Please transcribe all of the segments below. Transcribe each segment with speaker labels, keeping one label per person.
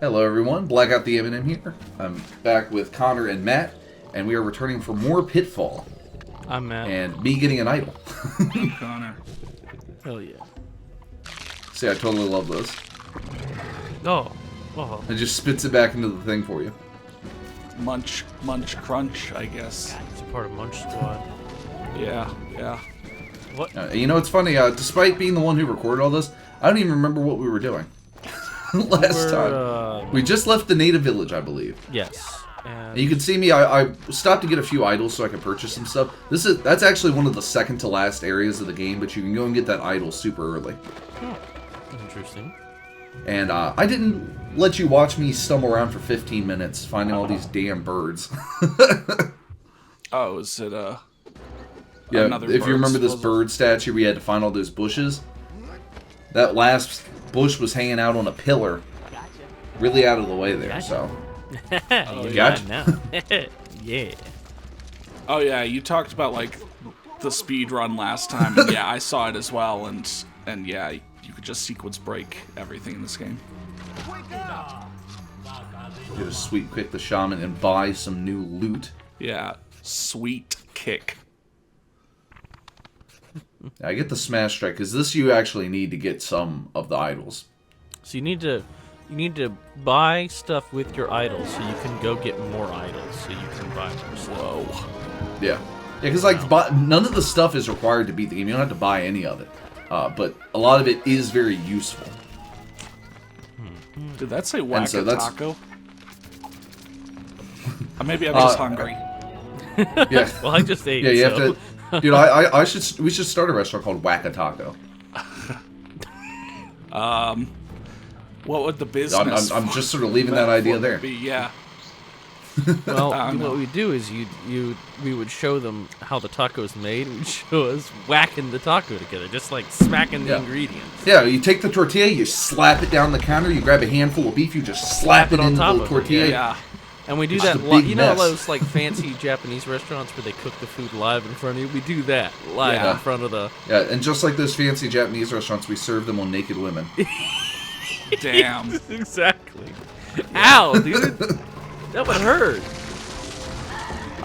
Speaker 1: Hello everyone, BlakouttheMM here. I'm back with Connor and Matt, and we are returning for more Pitfall.
Speaker 2: I'm Matt.
Speaker 1: And me getting an idol.
Speaker 3: Connor.
Speaker 2: Hell yeah.
Speaker 1: See, I totally love this.
Speaker 2: Oh.
Speaker 1: It just spits it back into the thing for you.
Speaker 3: Munch, crunch, I guess.
Speaker 2: It's a part of Munch Squad.
Speaker 3: Yeah.
Speaker 2: What?
Speaker 1: You know, it's funny, despite being the one who recorded all this, I don't even remember what we were doing last time. We just left the native village, I believe.
Speaker 2: Yes.
Speaker 1: And you can see me, I stopped to get a few idols so I could purchase some stuff. That's actually one of the second to last areas of the game, but you can go and get that idol super early.
Speaker 2: Oh, interesting.
Speaker 1: And I didn't let you watch me stumble around for 15 minutes finding all these damn birds.
Speaker 3: Oh, is it
Speaker 1: yeah,
Speaker 3: another
Speaker 1: if you remember this
Speaker 3: puzzle?
Speaker 1: bird statue, we had to find all those bushes. That last bush was hanging out on a pillar, really out of the way there.
Speaker 2: Gotcha.
Speaker 1: So,
Speaker 2: You
Speaker 1: gotcha.
Speaker 2: got it now. Yeah.
Speaker 3: Oh yeah, you talked about like the speed run last time, and yeah, I saw it as well, and yeah, you could just sequence break everything in this game.
Speaker 1: get a sweet quick the shaman and buy some new loot.
Speaker 3: Yeah, sweet kick.
Speaker 1: I get the smash strike because this you actually need to get some of the idols.
Speaker 2: So you need to buy stuff with your idols so you can go get more idols so you can buy more stuff.
Speaker 3: Whoa.
Speaker 1: Yeah, because like none of the stuff is required to beat the game. You don't have to buy any of it, but a lot of it is very useful.
Speaker 3: Did that say
Speaker 1: And so
Speaker 3: taco? Maybe I'm just hungry.
Speaker 1: Yeah.
Speaker 2: Well, I just ate.
Speaker 1: Yeah, you
Speaker 2: so.
Speaker 1: have to. Dude, we should start a restaurant called Whack-A-Taco.
Speaker 3: What would the business?
Speaker 1: I'm just sort of leaving that idea there.
Speaker 3: Be? Yeah.
Speaker 2: Well,
Speaker 3: no.
Speaker 2: what we do is we would show them how the taco's made, and we'd show us whacking the taco together, just like smacking the ingredients.
Speaker 1: Yeah, you take the tortilla, you slap it down the counter, you grab a handful of beef, you just slap it
Speaker 2: on
Speaker 1: into
Speaker 2: top
Speaker 1: the
Speaker 2: of it,
Speaker 1: tortilla.
Speaker 3: Yeah.
Speaker 2: And we do
Speaker 1: It's
Speaker 2: that.
Speaker 1: just a big
Speaker 2: You know
Speaker 1: mess.
Speaker 2: those like fancy Japanese restaurants where they cook the food live in front of you? We do that live
Speaker 3: Yeah.
Speaker 2: in front of the.
Speaker 1: Yeah, and just like those fancy Japanese restaurants, we serve them on naked women.
Speaker 3: Damn.
Speaker 2: Exactly. Ow, dude. That would hurt.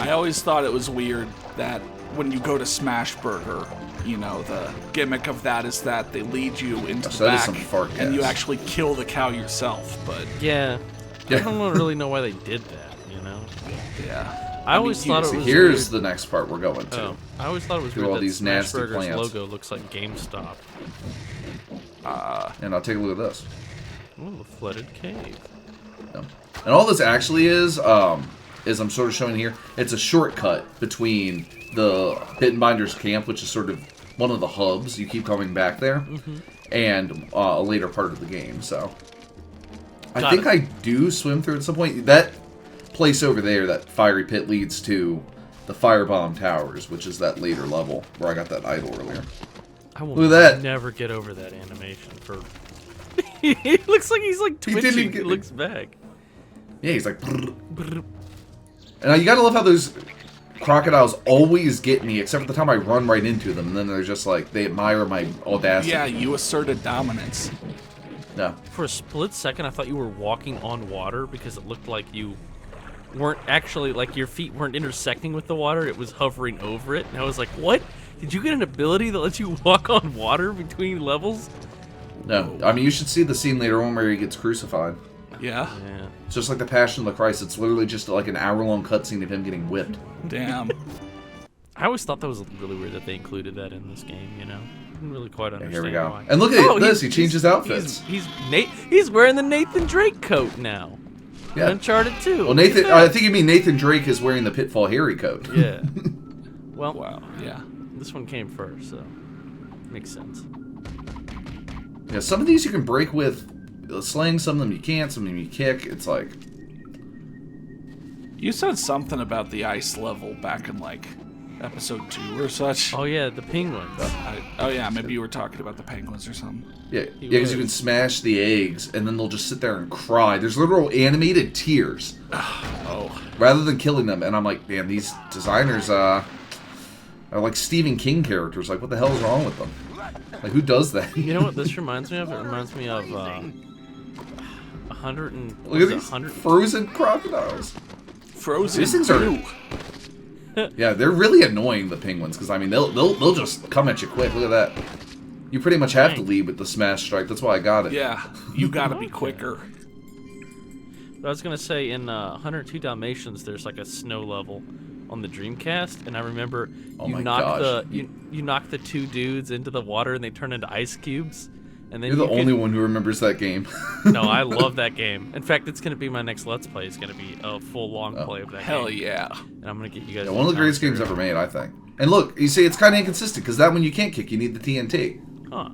Speaker 3: I always thought it was weird that when you go to Smash Burger, you know, the gimmick of that is that they lead you into
Speaker 1: So
Speaker 3: the
Speaker 1: that is
Speaker 3: back
Speaker 1: some fart
Speaker 3: and you
Speaker 1: gas.
Speaker 3: actually kill the cow yourself, but
Speaker 2: Yeah.
Speaker 1: Yeah.
Speaker 2: I don't really know why they did that. You know.
Speaker 3: yeah.
Speaker 2: I always thought it was
Speaker 1: Here's
Speaker 2: weird.
Speaker 1: the next part we're going to.
Speaker 2: Oh, I always thought it was
Speaker 1: Through
Speaker 2: weird
Speaker 1: all
Speaker 2: that
Speaker 1: these
Speaker 2: Smash
Speaker 1: nasty
Speaker 2: Burger's
Speaker 1: plants.
Speaker 2: logo looks like GameStop.
Speaker 1: And I'll take a look at this.
Speaker 2: Ooh, a flooded cave.
Speaker 1: Yeah. And all this actually is I'm sort of showing here, it's a shortcut between the Bit and Binder's camp, which is sort of one of the hubs. You keep coming back there, and a later part of the game. So I think I do swim through at some point. That place over there, that fiery pit, leads to the Firebomb Towers, which is that later level where I got that idol earlier.
Speaker 2: I will
Speaker 1: Look at that.
Speaker 2: never get over that animation for. It looks like he's like
Speaker 1: didn't
Speaker 2: twitching.
Speaker 1: even get
Speaker 2: He
Speaker 1: me.
Speaker 2: looks back.
Speaker 1: Yeah, he's like... brrr. And you gotta love how those crocodiles always get me, except for the time I run right into them, and then they're just like, they admire my audacity.
Speaker 3: Yeah, you asserted dominance.
Speaker 1: No.
Speaker 2: For a split second, I thought you were walking on water because it looked like you weren't actually, like your feet weren't intersecting with the water. It was hovering over it. And I was like, what? Did you get an ability that lets you walk on water between levels?
Speaker 1: No. I mean, you should see the scene later on where he gets crucified.
Speaker 3: Yeah.
Speaker 2: Yeah.
Speaker 1: It's just like the Passion of the Christ. It's literally just like an hour-long cutscene of him getting whipped.
Speaker 3: Damn.
Speaker 2: I always thought that was really weird that they included that in this game, you know? I didn't really quite
Speaker 1: Yeah,
Speaker 2: understand
Speaker 1: here we go.
Speaker 2: why.
Speaker 1: And look at this. He changed his outfits.
Speaker 2: He's wearing the Nathan Drake coat now.
Speaker 1: Yeah.
Speaker 2: Uncharted 2.
Speaker 1: Well, Nathan... I think you mean Nathan Drake is wearing the Pitfall Harry coat.
Speaker 2: Yeah. Well,
Speaker 3: Wow. Yeah.
Speaker 2: this one came first, so makes sense.
Speaker 1: Yeah, some of these you can break with sling, some of them you can't, some of them you kick. It's like...
Speaker 3: You said something about the ice level back in like episode 2 or such.
Speaker 2: Oh yeah, the penguins.
Speaker 3: Oh yeah, maybe you were talking about the penguins or something.
Speaker 1: Yeah, because you can smash the eggs, and then they'll just sit there and cry. There's literal animated tears.
Speaker 3: Oh.
Speaker 1: Rather than killing them. And I'm like, man, these designers are like Stephen King characters. Like, what the hell is wrong with them? Like, who does that?
Speaker 2: You know what this reminds me of? It reminds me of 100 and
Speaker 1: Look at these
Speaker 2: 100.
Speaker 1: frozen crocodiles.
Speaker 3: Frozen
Speaker 1: These things are.
Speaker 3: blue.
Speaker 1: Yeah, they're really annoying, the penguins, because I mean they'll just come at you quick. Look at that. You pretty much have to lead with the smash strike. That's why I got it.
Speaker 3: Yeah, you gotta be quicker.
Speaker 2: But I was gonna say in 102 Dalmatians, there's like a snow level on the Dreamcast, and I remember
Speaker 1: Oh
Speaker 2: you
Speaker 1: my
Speaker 2: knock
Speaker 1: gosh.
Speaker 2: you knock the 2 dudes into the water, and they turn into ice cubes. And then
Speaker 1: You're the
Speaker 2: you
Speaker 1: only one who remembers that game.
Speaker 2: No, I love that game. In fact, it's gonna be my next Let's Play. It's gonna be a full long play of that
Speaker 3: Hell
Speaker 2: game.
Speaker 3: yeah.
Speaker 2: And I'm gonna get you guys.
Speaker 1: Yeah, one of the greatest games ever made, I think. And look, you see, it's kind of inconsistent because that one you can't kick. You need the TNT.
Speaker 2: Huh.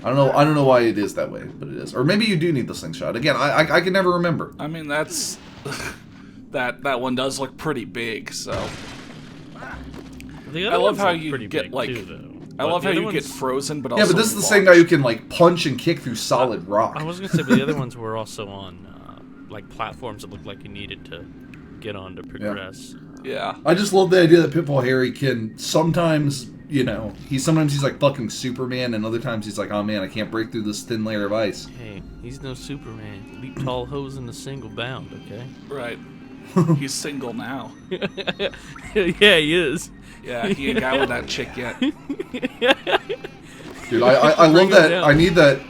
Speaker 1: I don't know why it is that way, but it is. Or maybe you do need the slingshot. Again, I can never remember.
Speaker 3: I mean, that's that one does look pretty big. So
Speaker 2: The
Speaker 3: I
Speaker 2: other
Speaker 3: love
Speaker 2: ones
Speaker 3: how
Speaker 2: look
Speaker 3: you
Speaker 2: pretty
Speaker 3: get
Speaker 2: big,
Speaker 3: like.
Speaker 2: too, though.
Speaker 3: I
Speaker 2: But
Speaker 3: love
Speaker 2: the
Speaker 3: how
Speaker 2: other
Speaker 3: you get
Speaker 2: ones-
Speaker 3: frozen, but also.
Speaker 1: Yeah, but this is the same guy who can like punch and kick through solid rock.
Speaker 2: I was gonna say, but the other ones were also on like platforms that looked like you needed to get on to progress.
Speaker 3: Yeah.
Speaker 1: I just love the idea that Pitfall Harry can sometimes, you know, he's like fucking Superman, and other times he's like, oh man, I can't break through this thin layer of ice.
Speaker 2: Hey, he's no Superman. Leap tall hose in a single bound, okay?
Speaker 3: Right. He's single now.
Speaker 2: Yeah, he is.
Speaker 3: Yeah, he ain't got with that chick yet.
Speaker 1: Dude, I
Speaker 2: Bring
Speaker 1: love
Speaker 2: him
Speaker 1: that.
Speaker 2: down.
Speaker 1: I need that.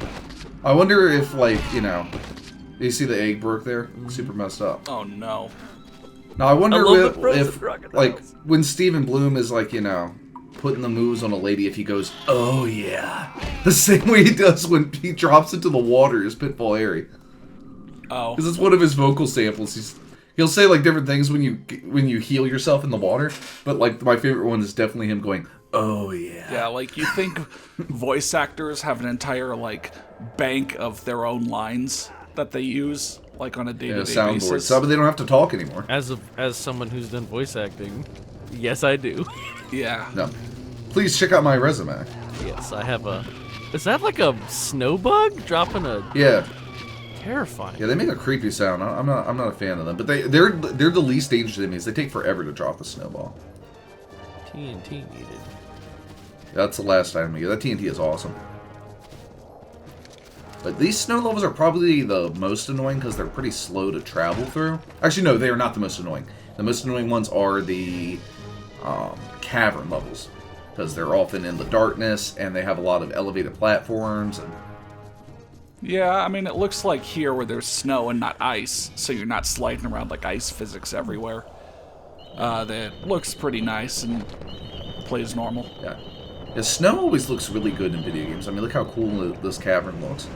Speaker 1: I wonder if, like, you know, you see the egg broke there? Super messed up.
Speaker 3: Oh no.
Speaker 1: Now, I wonder
Speaker 2: I love the frozen
Speaker 1: if
Speaker 2: crocodiles.
Speaker 1: like, when Steven Bloom is, like, you know, putting the moves on a lady, if he goes, oh yeah. The same way he does when he drops into the water as Pitfall Harry.
Speaker 3: Oh.
Speaker 1: Because it's one of his vocal samples. He'll say, like, different things when you heal yourself in the water, but, like, my favorite one is definitely him going, oh yeah.
Speaker 3: Yeah, like you think voice actors have an entire like bank of their own lines that they use like on a day-to-day
Speaker 1: Soundboard.
Speaker 3: basis.
Speaker 1: So, but they don't have to talk anymore.
Speaker 2: As someone who's done voice acting, yes, I do.
Speaker 3: Yeah.
Speaker 1: No. Please check out my resume.
Speaker 2: Yes, I have a. Is that like a snow bug dropping a?
Speaker 1: Yeah.
Speaker 2: Terrifying.
Speaker 1: Yeah, they make a creepy sound. I'm not a fan of them, but they're the least dangerous enemies. They take forever to drop a snowball.
Speaker 2: TNT needed.
Speaker 1: That's the last item we get. That TNT is awesome. But these snow levels are probably the most annoying because they're pretty slow to travel through. Actually, no, they are not the most annoying. The most annoying ones are the cavern levels because they're often in the darkness and they have a lot of elevated platforms. And
Speaker 3: Yeah, I mean it looks like here where there's snow and not ice, so you're not sliding around like ice physics everywhere. That looks pretty nice and plays normal.
Speaker 1: yeah. Yeah, snow always looks really good in video games. I mean, look how cool this cavern looks.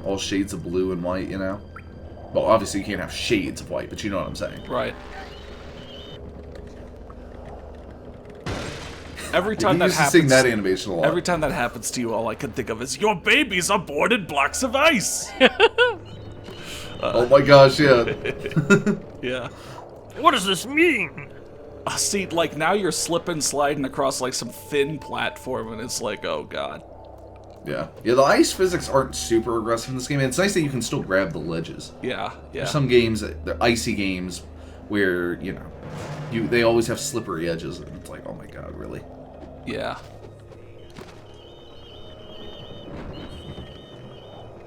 Speaker 1: All shades of blue and white, you know? Well, obviously you can't have shades of white, but you know what I'm saying.
Speaker 3: Right. Every time
Speaker 1: You
Speaker 3: that
Speaker 1: used to sing
Speaker 3: happens,
Speaker 1: that animation a lot.
Speaker 3: every time that happens to you, all I can think of is your babies are boarded blocks of ice.
Speaker 1: Oh my gosh, yeah.
Speaker 3: Yeah.
Speaker 2: What does this mean?
Speaker 3: See, like now you're slipping, sliding across like some thin platform, and it's like, oh god.
Speaker 1: Yeah. Yeah, the ice physics aren't super aggressive in this game. It's nice that you can still grab the ledges.
Speaker 3: Yeah, yeah.
Speaker 1: There's some games, they're icy games, where, you know, they always have slippery edges, and it's like, oh my god, really?
Speaker 3: Yeah.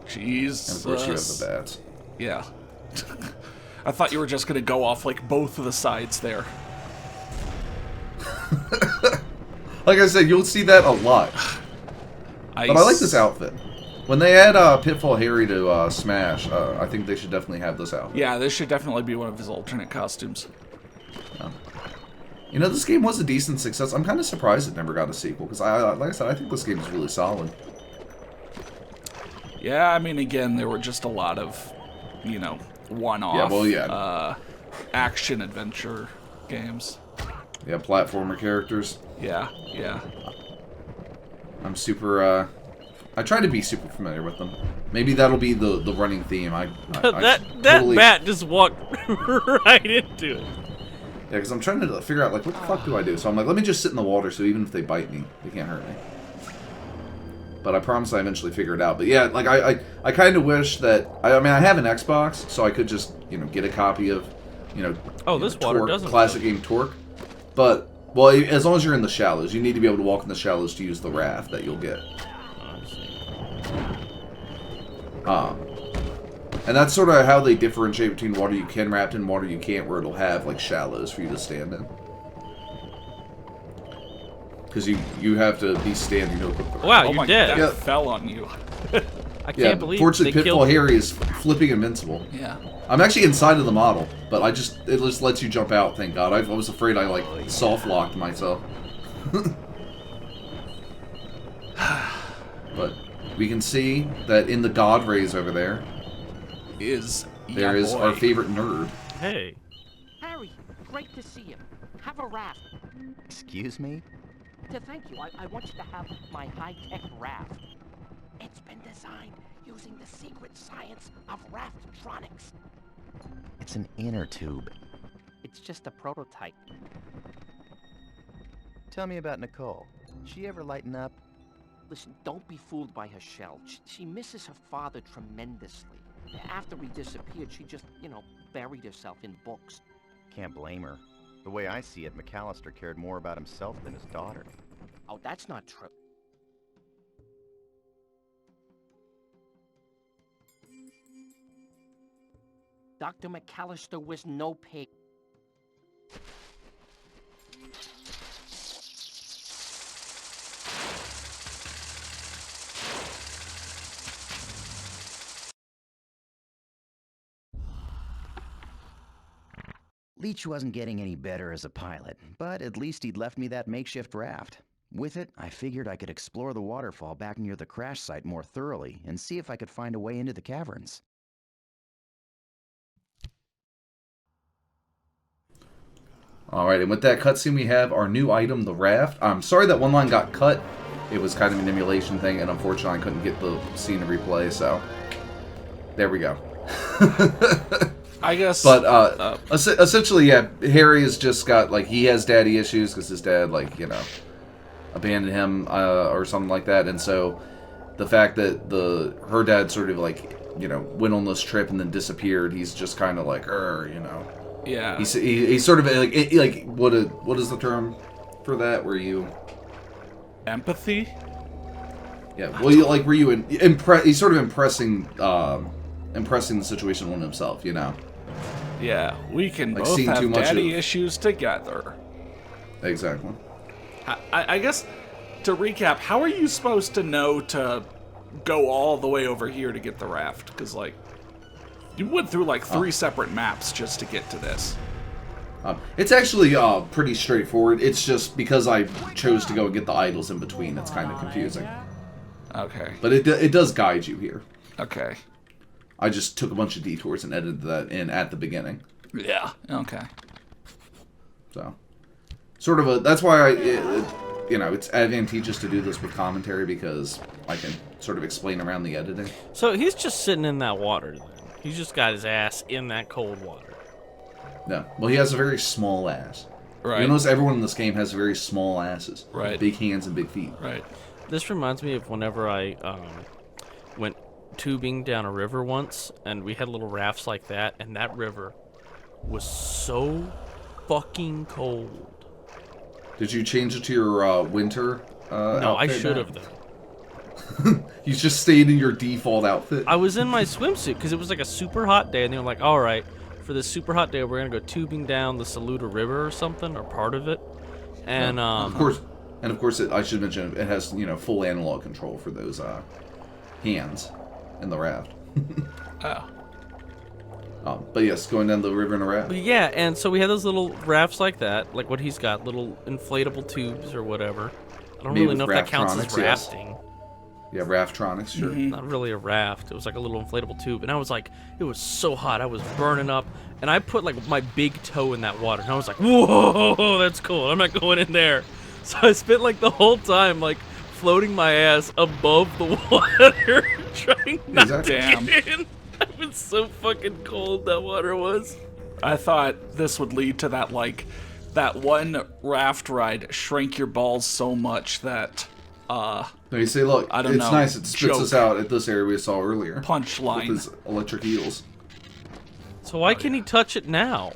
Speaker 3: Jeez.
Speaker 1: And of course you have the bats.
Speaker 3: Yeah. I thought you were just gonna go off like both of the sides there.
Speaker 1: Like I said, you'll see that a lot.
Speaker 3: Ice.
Speaker 1: But I like this outfit. When they add Pitfall Harry to Smash, I think they should definitely have this outfit.
Speaker 3: Yeah, this should definitely be one of his alternate costumes.
Speaker 1: You know, this game was a decent success. I'm kind of surprised it never got a sequel, because, like I said, I think this game is really solid.
Speaker 3: Yeah, I mean, again, there were just a lot of, you know, one-off
Speaker 1: Yeah, well, yeah.
Speaker 3: action-adventure games.
Speaker 1: Yeah, platformer characters.
Speaker 3: Yeah, yeah.
Speaker 1: I'm super, I try to be super familiar with them. Maybe that'll be the running theme.
Speaker 2: that
Speaker 1: totally,
Speaker 2: bat just walked right into it.
Speaker 1: Yeah, because I'm trying to figure out, like, what the fuck do I do? So I'm like, let me just sit in the water so even if they bite me, they can't hurt me. But I promise I eventually figure it out. But yeah, like, I kind of wish that... I mean, I have an Xbox, so I could just, you know, get a copy of, you know...
Speaker 2: Oh, this water
Speaker 1: Torque,
Speaker 2: doesn't...
Speaker 1: classic game Torque. But, well, as long as you're in the shallows, you need to be able to walk in the shallows to use the raft that you'll get. And that's sort of how they differentiate between water you can raft in and water you can't, where it'll have, like, shallows for you to stand in. Because you have to be standing to equip the raft.
Speaker 2: Wow,
Speaker 3: Oh
Speaker 2: you're
Speaker 3: my
Speaker 2: dead.
Speaker 3: God,
Speaker 1: Yeah.
Speaker 3: that fell on you.
Speaker 2: I can't believe
Speaker 1: fortunately,
Speaker 2: they
Speaker 1: Pitfall
Speaker 2: killed
Speaker 1: Harry is flipping invincible.
Speaker 3: Yeah.
Speaker 1: I'm actually inside of the model, but it just lets you jump out, thank God. I was afraid I, like, soft-locked myself. But we can see that in the God rays over there, there is our favorite nerd.
Speaker 2: Hey.
Speaker 4: Harry, great to see you. Have a raft.
Speaker 5: Excuse me?
Speaker 4: To thank you, I want you to have my high-tech raft. It's been designed using the secret science of raftronics.
Speaker 5: It's an inner tube.
Speaker 4: It's just a prototype.
Speaker 5: Tell me about Nicole. She ever lighten up?
Speaker 4: Listen, don't be fooled by her shell. She misses her father tremendously. After he disappeared, she just, buried herself in books.
Speaker 5: Can't blame her. The way I see it, McAllister cared more about himself than his daughter.
Speaker 4: Oh, that's not true. Dr. McAllister was no pig.
Speaker 5: Leach wasn't getting any better as a pilot, but at least he'd left me that makeshift raft. With it, I figured I could explore the waterfall back near the crash site more thoroughly and see if I could find a way into the caverns.
Speaker 1: Alright, and with that cutscene we have our new item, the raft. I'm sorry that one line got cut. It was kind of an emulation thing, and unfortunately I couldn't get the scene to replay, so... There we go.
Speaker 3: I guess...
Speaker 1: But, essentially, yeah, Harry has just got, like, he has daddy issues, because his dad, like, abandoned him, or something like that, and so... The fact that her dad sort of, like, went on this trip and then disappeared, he's just kind of like,
Speaker 3: Yeah.
Speaker 1: He's sort of like what is the term for that? Where you
Speaker 3: Empathy?
Speaker 1: Yeah. Well, were you he's sort of impressing the situation on himself,
Speaker 3: Yeah, we can
Speaker 1: Like
Speaker 3: both
Speaker 1: seeing
Speaker 3: have
Speaker 1: too much
Speaker 3: daddy
Speaker 1: of-
Speaker 3: issues together.
Speaker 1: Exactly.
Speaker 3: I guess, to recap, how are you supposed to know to go all the way over here to get the raft? Because, like, you went through, like, 3 separate maps just to get to this.
Speaker 1: It's actually pretty straightforward. It's just because I chose to go and get the idols in between, it's kind of confusing.
Speaker 3: Okay.
Speaker 1: But it does guide you here.
Speaker 3: Okay.
Speaker 1: I just took a bunch of detours and edited that in at the beginning.
Speaker 3: Yeah. Okay.
Speaker 1: So, sort of that's why it's advantageous to do this with commentary, because I can sort of explain around the editing.
Speaker 2: So he's just sitting in that water then. He's just got his ass in that cold water.
Speaker 1: No. Well, he has a very small ass.
Speaker 3: Right.
Speaker 1: You notice everyone in this game has very small asses.
Speaker 3: Right.
Speaker 1: Big hands and big feet.
Speaker 3: Right.
Speaker 2: This reminds me of whenever I went tubing down a river once, and we had little rafts like that, and that river was so fucking cold.
Speaker 1: Did you change it to your winter
Speaker 2: No, I
Speaker 1: outfit
Speaker 2: should
Speaker 1: now?
Speaker 2: have though.
Speaker 1: You just stayed in your default outfit.
Speaker 2: I was in my swimsuit because it was like a super hot day, and they were like, all right, for this super hot day, we're going to go tubing down the Saluda River or something, or part of it. And,
Speaker 1: of course, I should mention, it has, full analog control for those hands in the raft.
Speaker 3: Oh.
Speaker 1: But yes, going down the river in a raft.
Speaker 2: but yeah, and so we had those little rafts like that, like what he's got, little inflatable tubes or whatever. I don't
Speaker 1: Made
Speaker 2: really
Speaker 1: with
Speaker 2: know if that counts as
Speaker 1: Raftronics, yes.
Speaker 2: rafting.
Speaker 1: Yeah, Raftronics, sure.
Speaker 2: Not really a raft. It was like a little inflatable tube. And I was like, it was so hot. I was burning up. And I put like my big toe in that water. And I was like, whoa, that's cool. I'm not going in there. So I spent like the whole time like floating my ass above the water trying not to
Speaker 3: Damn.
Speaker 2: get in. It was so fucking cold, that water was.
Speaker 3: I thought this would lead to that, like, that one raft ride shrank your balls so much that,
Speaker 1: No, you say, look,
Speaker 3: I don't
Speaker 1: it's
Speaker 3: know,
Speaker 1: nice. It spits
Speaker 3: joke.
Speaker 1: us out at this area we saw earlier.
Speaker 3: punchline.
Speaker 1: With his electric eels.
Speaker 2: So why can he touch it now?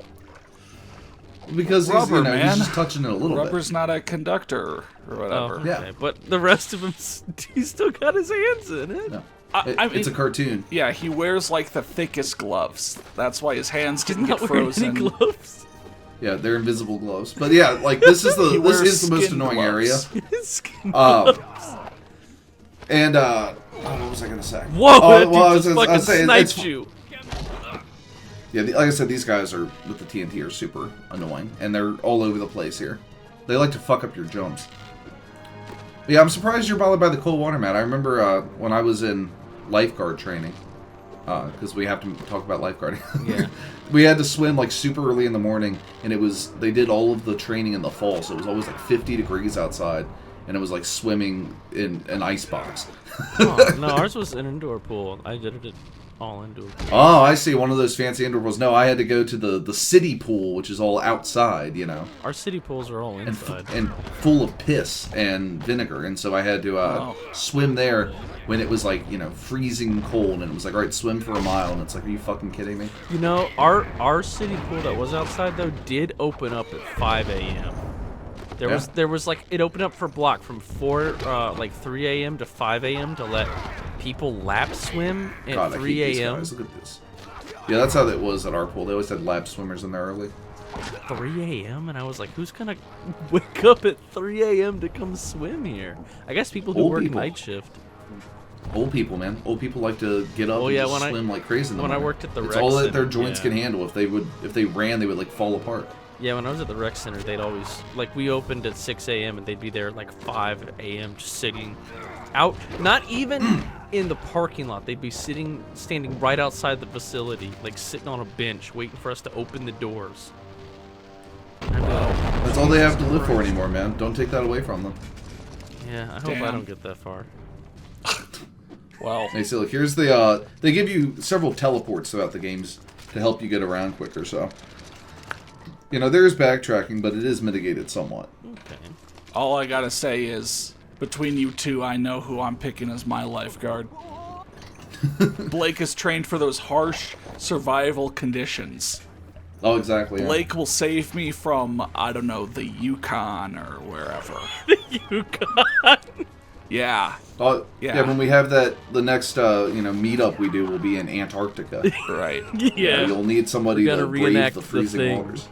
Speaker 1: Because
Speaker 3: Rubber,
Speaker 1: he's
Speaker 3: man.
Speaker 1: just touching it a little
Speaker 3: Rubber's not a conductor or
Speaker 2: Oh,
Speaker 3: whatever.
Speaker 2: okay.
Speaker 1: Yeah.
Speaker 2: But the rest of him, he still got his hands in it.
Speaker 1: bit. No.
Speaker 3: I mean,
Speaker 1: It's a cartoon.
Speaker 3: Yeah, he wears like the thickest gloves. That's why his hands didn't
Speaker 2: Not
Speaker 3: get
Speaker 2: wearing
Speaker 3: frozen.
Speaker 2: any gloves.
Speaker 1: Yeah, they're invisible gloves. But yeah, like this is
Speaker 3: He
Speaker 1: the
Speaker 3: wears
Speaker 1: most
Speaker 3: skin
Speaker 1: annoying
Speaker 3: gloves.
Speaker 1: area.
Speaker 2: Skin
Speaker 1: Um,
Speaker 2: gloves.
Speaker 1: And oh, what was I gonna say?
Speaker 2: Whoa,
Speaker 1: Oh,
Speaker 2: that dude
Speaker 1: well, I
Speaker 2: just
Speaker 1: was
Speaker 2: fucking
Speaker 1: saying,
Speaker 2: sniped you.
Speaker 1: Yeah, like I said, these guys are with the TNT are super annoying, and they're all over the place here. They like to fuck up your jumps. But yeah, I'm surprised you're bothered by the cold water, Matt. I remember when I was in lifeguard training, because we have to talk about lifeguarding.
Speaker 2: Yeah.
Speaker 1: We had to swim like super early in the morning, and they did all of the training in the fall, so it was always like 50 degrees outside, and it was like swimming in an ice box.
Speaker 2: Oh, no, ours was an indoor pool. I did it all indoor.
Speaker 1: Oh, I see. One of those fancy indoor pools. No, I had to go to the city pool, which is all outside, you know.
Speaker 2: Our city pools are all
Speaker 1: And,
Speaker 2: inside.
Speaker 1: and full of piss and vinegar, and so I had to swim there when it was like, you know, freezing cold, and it was like, all right, swim for a mile, and it's like, are you fucking kidding me?
Speaker 2: You know, our city pool that was outside though did open up at 5 a.m. There was like it opened up for block from 3 a.m. to 5 a.m. to let people lap swim at
Speaker 1: God,
Speaker 2: 3
Speaker 1: I hate these
Speaker 2: a.m.
Speaker 1: guys. Look at this. Yeah, that's how it was at our pool. They always had lap swimmers in there early.
Speaker 2: 3 a.m. and I was like, who's gonna wake up at 3 a.m. to come swim here? I guess people who
Speaker 1: Old
Speaker 2: work
Speaker 1: people.
Speaker 2: night shift.
Speaker 1: Old people, man. Old people like to get up and
Speaker 2: yeah,
Speaker 1: just
Speaker 2: when
Speaker 1: swim like crazy in the
Speaker 2: when I
Speaker 1: morning.
Speaker 2: worked at the
Speaker 1: It's
Speaker 2: rec
Speaker 1: all that their
Speaker 2: center,
Speaker 1: joints
Speaker 2: yeah.
Speaker 1: can handle. If they ran, they would like fall apart.
Speaker 2: Yeah, when I was at the rec center, they'd always like we opened at 6 a.m. and they'd be there at like 5 a.m. just sitting out, not even in the parking lot. They'd be standing right outside the facility, like sitting on a bench, waiting for us to open the doors. And I'd be like,
Speaker 1: That's all they have to live for anymore, man. Don't take that away from them.
Speaker 2: yeah, I hope I
Speaker 3: Damn.
Speaker 2: don't get that far.
Speaker 3: Well,
Speaker 1: Hey, so look, here's the, they give you several teleports throughout the games to help you get around quicker, so. You know, there is backtracking, but it is mitigated somewhat.
Speaker 2: Okay.
Speaker 3: all I gotta say is, between you two, I know who I'm picking as my lifeguard. Blake is trained for those harsh survival conditions.
Speaker 1: Oh, exactly. Yeah.
Speaker 3: Blake will save me from, I don't know, the Yukon or wherever.
Speaker 2: Yukon.
Speaker 3: Yeah.
Speaker 1: Oh,
Speaker 3: Yeah.
Speaker 1: yeah, when we have the next, meetup we do will be in Antarctica.
Speaker 3: Right.
Speaker 2: Yeah.
Speaker 1: You'll need somebody
Speaker 2: We gotta
Speaker 1: to brave
Speaker 2: reenact
Speaker 1: the
Speaker 2: the
Speaker 1: freezing
Speaker 2: thing.
Speaker 1: waters.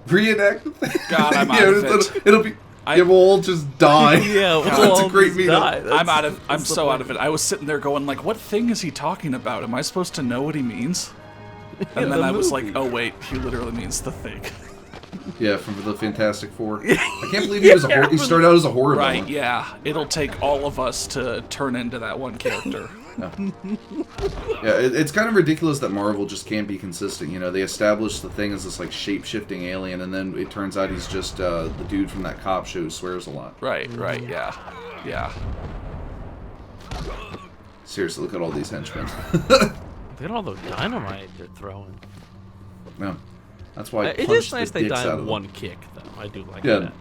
Speaker 1: Reenact the thing?
Speaker 3: God, I'm out of it.
Speaker 1: It'll be... we'll all just die.
Speaker 2: Yeah, we'll
Speaker 1: That's a
Speaker 2: all
Speaker 1: great
Speaker 2: just
Speaker 1: meetup.
Speaker 2: die. That's-
Speaker 3: I'm
Speaker 2: that's the
Speaker 3: so
Speaker 2: point.
Speaker 3: out of it. I was sitting there going like, what thing is he talking about? Am I supposed to know what he means? And then
Speaker 2: the
Speaker 3: I was
Speaker 2: movie.
Speaker 3: like, oh wait, he literally means the thing.
Speaker 1: Yeah, from the Fantastic Four. I can't believe he was he started out as a horror
Speaker 3: Right,
Speaker 1: villain.
Speaker 3: yeah. It'll take all of us to turn into that one character.
Speaker 1: Yeah, it's kind of ridiculous that Marvel just can't be consistent. You know, they established the thing as this like shape-shifting alien, and then it turns out he's just the dude from that cop show who swears a lot.
Speaker 3: Right, yeah. Yeah.
Speaker 1: Seriously, look at all these henchmen.
Speaker 2: Look at all the dynamite they're throwing.
Speaker 1: Yeah, that's why I
Speaker 2: It
Speaker 1: punched
Speaker 2: is nice
Speaker 1: the
Speaker 2: they
Speaker 1: dicks
Speaker 2: die
Speaker 1: out
Speaker 2: in
Speaker 1: of
Speaker 2: one
Speaker 1: them.
Speaker 2: kick, though. I do like
Speaker 1: Yeah.
Speaker 2: that.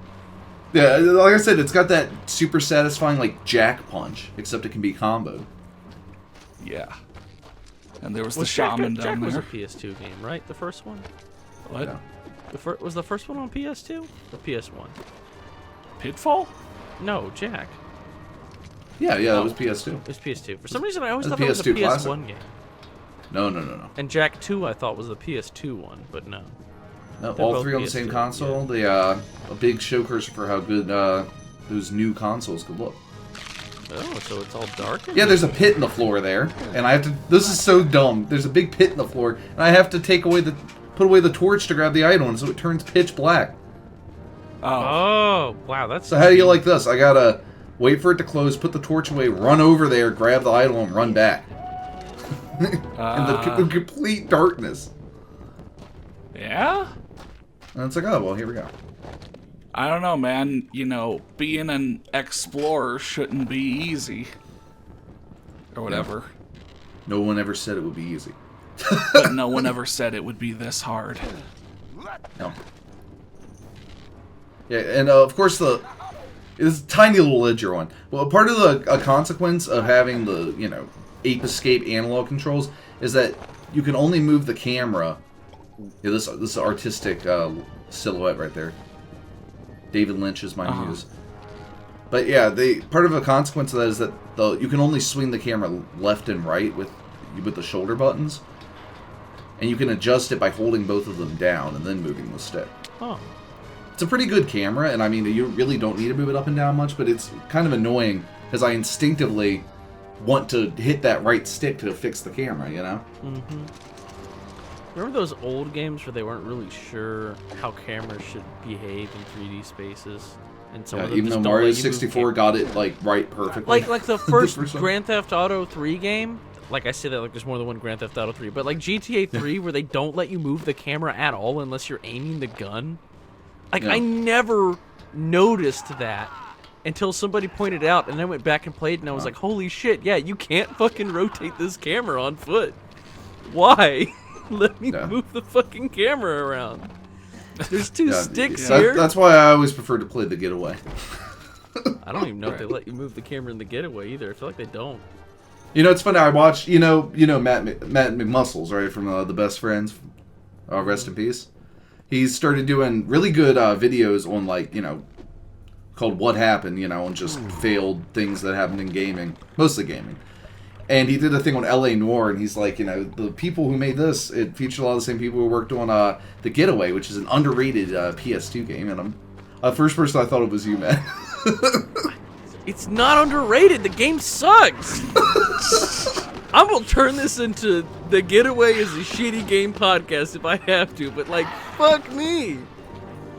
Speaker 1: Yeah, like I said, it's got that super satisfying like jack punch, except it can be comboed.
Speaker 3: Yeah. And there was the
Speaker 2: Was Jack,
Speaker 3: shaman
Speaker 2: Jack
Speaker 3: down
Speaker 2: was a
Speaker 3: there.
Speaker 2: PS2 game, right? The first one?
Speaker 3: What?
Speaker 1: Yeah.
Speaker 2: Was the first one on PS2 or PS1?
Speaker 3: Pitfall?
Speaker 2: No, Jack.
Speaker 1: Yeah, that was PS2.
Speaker 2: It was PS2. For some reason, I always
Speaker 1: That's
Speaker 2: thought that was a
Speaker 1: PS2
Speaker 2: PS1
Speaker 1: classic.
Speaker 2: game.
Speaker 1: No.
Speaker 2: And Jack 2, I thought, was the PS2 one, but no.
Speaker 1: No,
Speaker 2: They're
Speaker 1: all
Speaker 2: both
Speaker 1: three on the same
Speaker 2: PS2,
Speaker 1: console. They a big showcase for how good those new consoles could look.
Speaker 2: Oh, so it's all dark? in
Speaker 1: Yeah,
Speaker 2: here?
Speaker 1: there's a pit in the floor there, and I have to. This is so dumb. There's a big pit in the floor, and I have to put away the torch to grab the item, so it turns pitch black.
Speaker 3: Oh.
Speaker 2: Oh, wow, that's...
Speaker 1: So how do you like this? I gotta wait for it to close, put the torch away, run over there, grab the idol, and run back. In the complete darkness.
Speaker 3: Yeah?
Speaker 1: And it's like, oh, well, here we go.
Speaker 3: I don't know, man. You know, being an explorer shouldn't be easy. Or whatever.
Speaker 1: No one ever said it would be easy.
Speaker 3: But no one ever said it would be this hard.
Speaker 1: No. Yeah, and of course it's a tiny little ledger one. Well, part of a consequence of having the, Ape Escape analog controls is that you can only move the camera. Yeah, this artistic silhouette right there. David Lynch is my muse. But yeah, part of a consequence of that is that you can only swing the camera left and right with the shoulder buttons, and you can adjust it by holding both of them down and then moving the stick.
Speaker 2: Oh.
Speaker 1: It's a pretty good camera, and I mean, you really don't need to move it up and down much, but it's kind of annoying because I instinctively want to hit that right stick to fix the camera, you know?
Speaker 2: Mm-hmm. Remember those old games where they weren't really sure how cameras should behave in 3D spaces? And some of them
Speaker 1: even
Speaker 2: just
Speaker 1: though
Speaker 2: don't
Speaker 1: Mario
Speaker 2: let you move
Speaker 1: 64 got it like right perfectly.
Speaker 2: like the first
Speaker 1: first one.
Speaker 2: Grand Theft Auto 3 game. Like I say that like there's more than one Grand Theft Auto 3, but like GTA 3 where they don't let you move the camera at all unless you're aiming the gun. Like
Speaker 1: Yeah.
Speaker 2: I never noticed that until somebody pointed it out, and I went back and played, and I was like, holy shit, yeah, you can't fucking rotate this camera on foot. Why? Let me move the fucking camera around. There's two sticks here.
Speaker 1: That's why I always prefer to play the Getaway.
Speaker 2: I don't even know if they let you move the camera in the Getaway either. I feel like they don't.
Speaker 1: You know, it's funny. I watched, you know Matt McMuscles, right, from the Best Friends. Rest in peace. He's started doing really good videos on, like, you know, called What Happened, you know, and just failed things that happened in gaming, mostly gaming. And he did a thing on LA Noire, and he's like, you know, the people who made this, it featured a lot of the same people who worked on The Getaway, which is an underrated PS2 game. And the first person I thought of was you, man.
Speaker 2: It's not underrated. The game sucks. I'm gonna turn this into The Getaway is a shitty game podcast if I have to, but like, fuck me.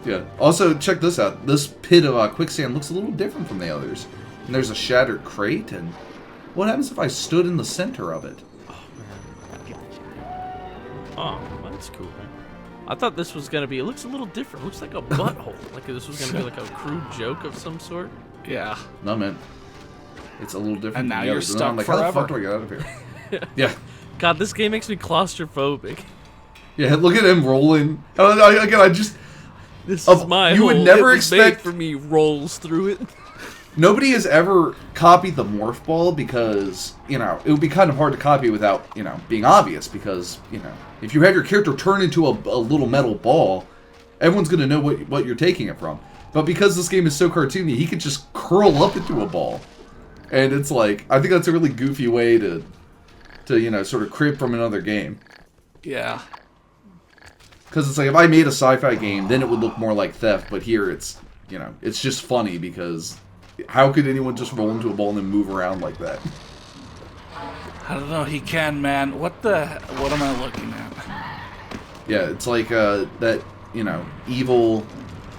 Speaker 1: Yeah. Also, check this out. This pit of quicksand looks a little different from the others. And there's a shattered crate, and what happens if I stood in the center of it?
Speaker 2: Oh, that's cool. I thought this was gonna be. It looks a little different. It looks like a butthole. Like this was gonna be like a crude joke of some sort.
Speaker 3: Yeah.
Speaker 1: No, man. It's a little different.
Speaker 3: And now
Speaker 1: from the
Speaker 3: you're
Speaker 1: others.
Speaker 3: stuck
Speaker 1: I'm like,
Speaker 3: forever.
Speaker 1: how the fuck do I get out of here? Yeah.
Speaker 2: God, this game makes me claustrophobic.
Speaker 1: Yeah, look at him rolling. I just...
Speaker 2: This is my
Speaker 1: you would
Speaker 2: hole.
Speaker 1: never
Speaker 2: It was made
Speaker 1: expect...
Speaker 2: for me rolls through it.
Speaker 1: Nobody has ever copied the morph ball because, you know, it would be kind of hard to copy without, you know, being obvious because, you know, if you have your character turn into a little metal ball, everyone's going to know what you're taking it from. But because this game is so cartoony, he could just curl up into a ball. And it's like, I think that's a really goofy way to you know, sort of crib from another game.
Speaker 3: Yeah.
Speaker 1: Because it's like, if I made a sci-fi game, then it would look more like Theft, but here it's, you know, it's just funny because how could anyone just roll into a ball and then move around like that?
Speaker 3: I don't know, he can, man. What am I looking at?
Speaker 1: Yeah, it's like that, you know, evil,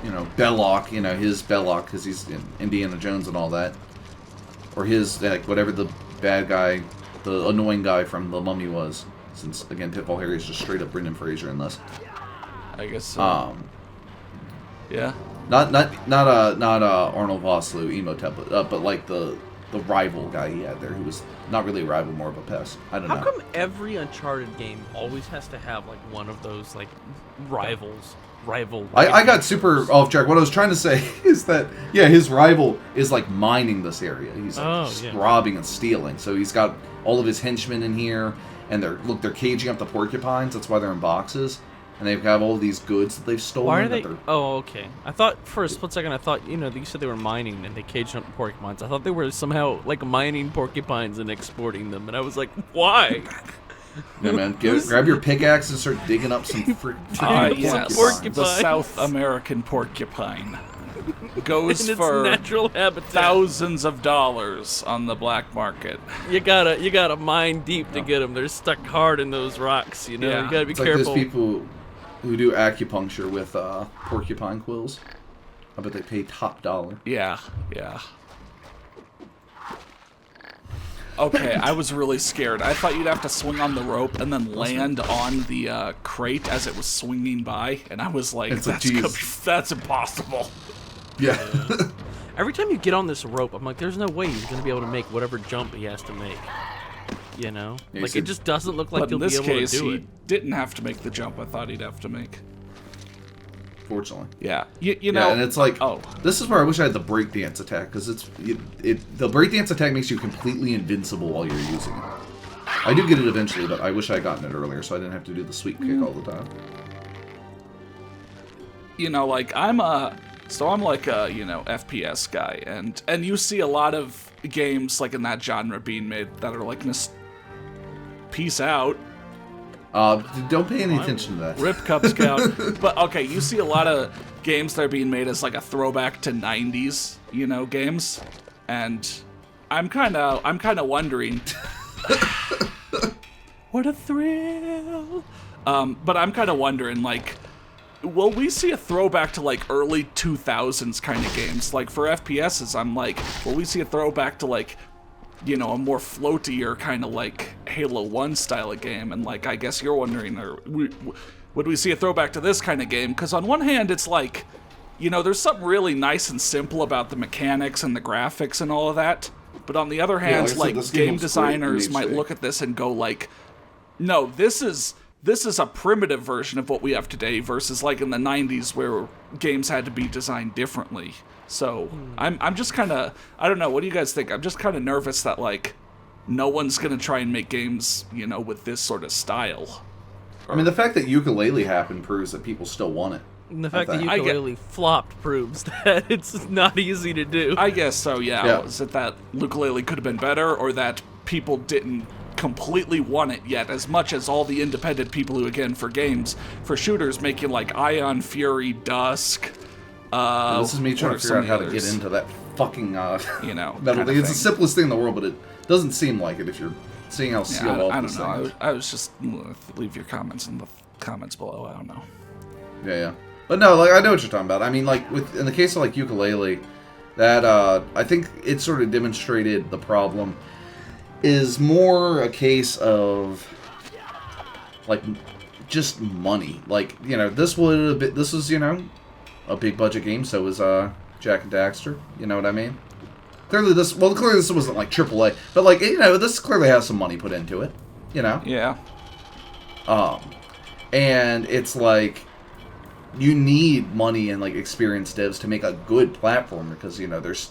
Speaker 1: you know, Belloc, you know, his Belloc, because he's in Indiana Jones and all that. Or his, like, whatever the bad guy, the annoying guy from The Mummy was. Since, again, Pitfall Harry is just straight up Brendan Fraser in this.
Speaker 3: I guess so. Yeah.
Speaker 1: Not Arnold Vosloo, Emotep, but like the rival guy he had there, who was not really a rival, more of a pest. I don't know.
Speaker 2: How come every Uncharted game always has to have like one of those like rival?
Speaker 1: I got super off track. What I was trying to say is that, yeah, his rival is like mining this area. He's like robbing and stealing. So he's got all of his henchmen in here, and they're caging up the porcupines. That's why they're in boxes. And they have all these goods that they've stolen.
Speaker 2: Why are they? Oh, okay. I thought for a split second, you know, you said they were mining and they caged up porcupines. I thought they were somehow like mining porcupines and exporting them, and I was like, why?
Speaker 1: Yeah, man. Grab your pickaxe and start digging up some
Speaker 3: yes,
Speaker 2: porcupines.
Speaker 3: the South American porcupine goes
Speaker 2: in its
Speaker 3: for
Speaker 2: natural habitat.
Speaker 3: thousands of dollars on the black market.
Speaker 2: You gotta mine deep to get them. They're stuck hard in those rocks. You know,
Speaker 3: Yeah.
Speaker 2: you gotta be
Speaker 1: It's
Speaker 2: careful.
Speaker 1: like those people who do acupuncture with porcupine quills. I bet they pay top dollar.
Speaker 3: Yeah. Okay, I was really scared. I thought you'd have to swing on the rope and then land on the crate as it was swinging by, and I was like, that's impossible.
Speaker 1: Yeah.
Speaker 2: Every time you get on this rope, I'm like, there's no way he's gonna be able to make whatever jump he has to make. You know,
Speaker 1: Yeah,
Speaker 2: like it just doesn't look like
Speaker 3: But
Speaker 2: he'll
Speaker 3: in this
Speaker 2: be able
Speaker 3: case,
Speaker 2: to do
Speaker 3: he
Speaker 2: it.
Speaker 3: didn't have to make the jump I thought he'd have to make.
Speaker 1: Fortunately.
Speaker 3: Yeah, you know.
Speaker 1: Yeah, and it's like,
Speaker 3: oh,
Speaker 1: this is where I wish I had the breakdance attack, because the breakdance attack makes you completely invincible while you're using it. I do get it eventually, but I wish I had gotten it earlier, so I didn't have to do the sweep kick all the time.
Speaker 3: you know, like I'm like a, you know, FPS guy, and you see a lot of games like in that genre being made that are like peace out.
Speaker 1: Don't pay any attention to that.
Speaker 3: Rip Cub Scout. But okay, you see a lot of games that are being made as like a throwback to 90s, games. And I'm kind of wondering what a thrill. But I'm kind of wondering, like, will we see a throwback to like early 2000s kind of games? Like for FPSs, I'm like, will we see a throwback to like, a more floatier kind of like Halo 1 style of game? And like, I guess you're wondering, would we see a throwback to this kind of game? Because on one hand, it's like, there's something really nice and simple about the mechanics and the graphics and all of that. But on the other hand,
Speaker 1: like I said,
Speaker 3: game designers might look at this and go like, no, this is a primitive version of what we have today versus like in the 90s where games had to be designed differently. So I'm just kind of, I don't know, what do you guys think? I'm just kind of nervous that like no one's going to try and make games, with this sort of style.
Speaker 1: I mean, the fact that Ukulele happened proves that people still want it.
Speaker 2: And the fact that Ukulele flopped proves that it's not easy to do.
Speaker 3: I guess so, yeah. Is it that Ukulele could have been better, or that people didn't completely want it yet, as much as all the independent people who, again, for shooters, making like Ion Fury, Dusk.
Speaker 1: This is me trying to figure out how to get into that fucking metal thing. It's the simplest thing in the world, but it doesn't seem like it if you're seeing how sealed off this thing. I don't know.
Speaker 3: I was just leave your comments in the comments below. I don't know.
Speaker 1: Yeah. But no, like I know what you're talking about. I mean, like in the case of like Ukulele, that I think it sort of demonstrated the problem is more a case of like just money. Like, this was, a big budget game, so was Jak and Daxter, you know what I mean? Clearly this wasn't like AAA, but like, this clearly has some money put into it,
Speaker 3: Yeah.
Speaker 1: And it's like you need money and like experienced devs to make a good platformer because there's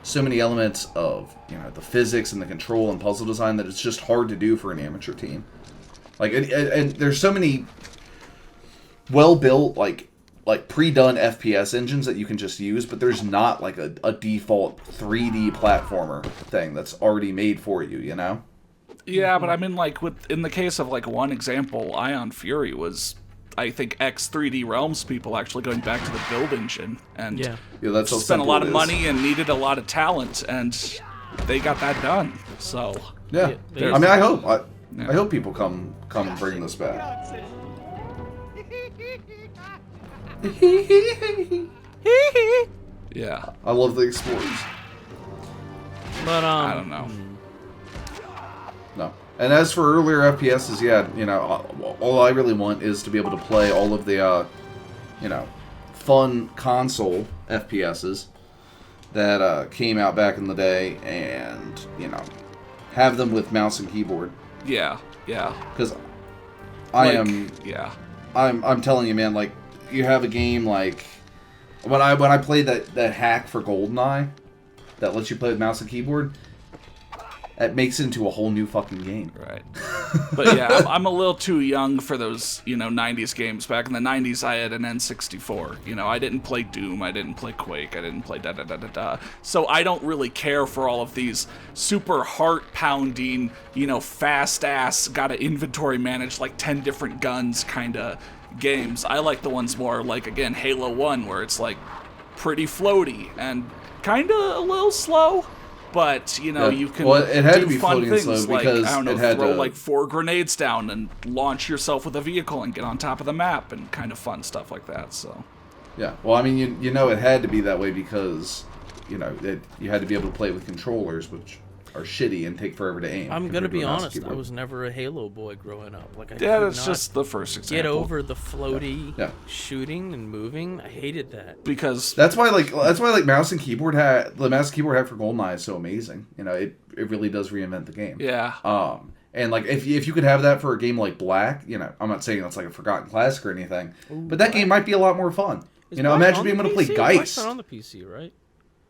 Speaker 1: so many elements of the physics and the control and puzzle design that it's just hard to do for an amateur team. Like and there's so many well built like pre-done FPS engines that you can just use, but there's not like a default 3D platformer thing that's already made for you,
Speaker 3: Yeah, but I mean, like in the case of like one example, Ion Fury was, I think, ex-3D Realms people actually going back to the build engine and
Speaker 1: that's
Speaker 3: spent a lot of money and needed a lot of talent, and they got that done. So
Speaker 1: I mean, I hope people come and bring this back.
Speaker 3: Yeah,
Speaker 1: I love the explorers.
Speaker 2: But
Speaker 3: I don't know.
Speaker 1: No. And as for earlier FPSs, all I really want is to be able to play all of the, fun console FPSs that came out back in the day, and have them with mouse and keyboard.
Speaker 3: Yeah.
Speaker 1: Because
Speaker 3: I'm
Speaker 1: telling you, man, like you have a game like when I played that hack for GoldenEye that lets you play with mouse and keyboard. That makes it into a whole new fucking game.
Speaker 3: Right. But yeah, I'm a little too young for those, 90s games. Back in the 90s, I had an N64. I didn't play Doom, I didn't play Quake, I didn't play da-da-da-da-da. So I don't really care for all of these super heart-pounding, fast-ass, gotta inventory manage like 10 different guns kind of games. I like the ones more like, again, Halo 1, where it's like pretty floaty and kind of a little slow. But, you can
Speaker 1: it had
Speaker 3: do
Speaker 1: to be
Speaker 3: fun things
Speaker 1: slow
Speaker 3: like,
Speaker 1: because
Speaker 3: I don't know,
Speaker 1: it had
Speaker 3: throw
Speaker 1: to...
Speaker 3: like 4 grenades down and launch yourself with a vehicle and get on top of the map and kind of fun stuff like that, so.
Speaker 1: Yeah, well, I mean, it had to be that way because, you had to be able to play with controllers, which are shitty and take forever to aim.
Speaker 2: I'm going to be honest, I was never a Halo boy growing up. Like,
Speaker 3: that's just the first example.
Speaker 2: Get over the floaty shooting and moving. I hated that.
Speaker 3: Because
Speaker 1: that's why mouse and keyboard hack for GoldenEye is so amazing. It really does reinvent the game.
Speaker 3: Yeah.
Speaker 1: And like if you could have that for a game like Black, I'm not saying that's like a forgotten classic or anything, but that game might be a lot more fun. Imagine being able to play Geist.
Speaker 2: Black's not on the PC, right?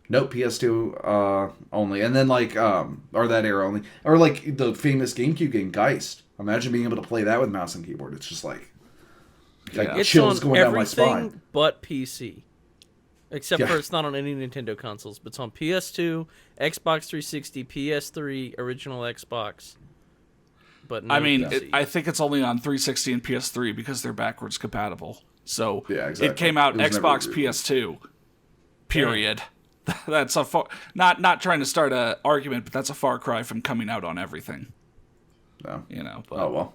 Speaker 1: Nope, PS2 only, and then like or that era only, or like the famous GameCube game Geist. Imagine being able to play that with mouse and keyboard. It's just like
Speaker 2: It's
Speaker 1: chills
Speaker 2: on
Speaker 1: going down my spine.
Speaker 2: everything but PC. Except
Speaker 1: Yeah.
Speaker 2: for it's not on any Nintendo consoles, but it's on PS2, Xbox 360, PS3, original Xbox. But no
Speaker 3: I mean,
Speaker 2: PC.
Speaker 3: I think it's only on 360 and PS3 because they're backwards compatible. So
Speaker 1: Yeah, exactly.
Speaker 3: it came out
Speaker 1: It was never
Speaker 3: Xbox,
Speaker 1: good.
Speaker 3: PS2. Period. That's a not trying to start a argument, but that's a far cry from coming out on everything.
Speaker 1: No.
Speaker 3: You know. But,
Speaker 1: Oh well.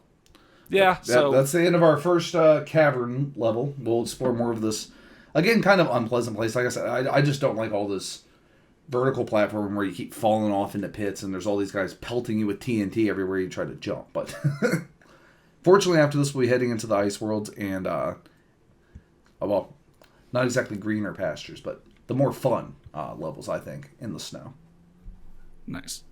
Speaker 3: yeah. So
Speaker 1: That's the end of our first cavern level. We'll explore more of this. Again, kind of unpleasant place. Like I said, I just don't like all this vertical platform where you keep falling off into pits and there's all these guys pelting you with TNT everywhere you try to jump. But fortunately, after this, we'll be heading into the ice worlds and, well, not exactly greener pastures, but the more fun levels, I think, in the snow.
Speaker 3: nice.